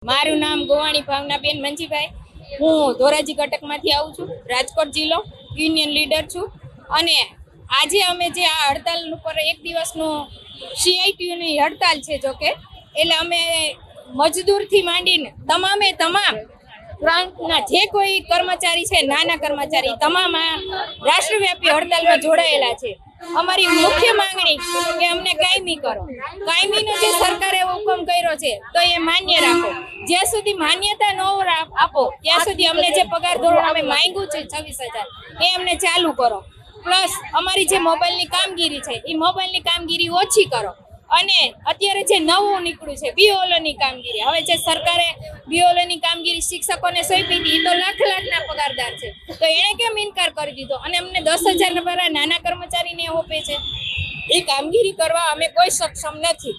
મારું નામ ગોવાણી ભાવનાબેન મંજીભાઈ, હું ધોરાજી કટકમાંથી આવું છું, રાજકોટ જિલ્લો યુનિયન લીડર છું. અને આજે અમે જે આ હડતાલ ઉપર એક દિવસનું CITUની હડતાલ છે, જોકે એટલે અમે મજદૂરથી માંડીને તમામ પ્રાંતના જે કોઈ કર્મચારી છે, નાના કર્મચારી તમામ આ રાષ્ટ્રવ્યાપી હડતાલમાં જોડાયેલા છે. અમારી મુખ્ય માંગણી કે અમને કાયમી કરો. કાયમીનો જે સરકારે હુકમ કર્યો છે તો એ માન્ય રાખો. જ્યાં સુધી માન્યતા ન આપો ત્યાં સુધી અમને જે પગાર ધોરણ અમે માંગ્યું છે 26,000 એ અમને ચાલુ કરો. પ્લસ અમારી જે મોબાઈલની કામગીરી છે એ મોબાઈલની કામગીરી ઓછી કરો. અને અત્યારે જે નવું નીકળ્યું છે BOLની કામગીરી, હવે જે સરકારે BOLની કામગીરી શિક્ષકોને સોંપી હતી, એ તો લાખના પગારદાર છે, તો એણે કેમ ઇનકાર કરી દીધો અને અમને 10,000 નાના કર્મચારીને આપે છે? એ કામગીરી કરવા અમે કોઈ સક્ષમ નથી.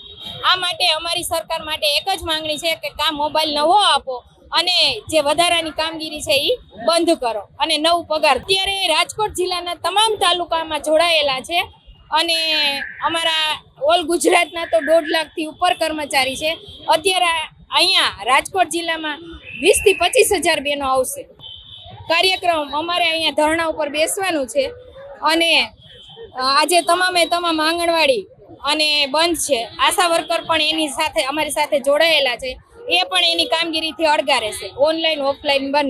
આ માટે અમારી સરકાર માટે એક જ માંગણી છે કે કાં મોબાઈલ નવો આપો અને જે વધારાની કામગીરી છે એ બંધ કરો અને નવું પગાર. અત્યારે રાજકોટ જિલ્લાના તમામ તાલુકામાં જોડાયેલા છે અને અમારા ઓલ ગુજરાતના તો 1.5 લાખથી ઉપર કર્મચારી છે. અત્યારે અહીંયા રાજકોટ જિલ્લામાં 20 થી 25,000 બહેનો આવશે. કાર્યક્રમ અમારે અહીંયા ધરણા ઉપર બેસવાનું છે અને આજે તમામ આંગણવાડી અને બંધ છે. આશા વર્કર પણ એની સાથે અમારી સાથે જોડાયેલા છે, એ પણ એની કામગીરીથી અળગા રહેશે, ઓનલાઈન ઓફલાઈન બંને.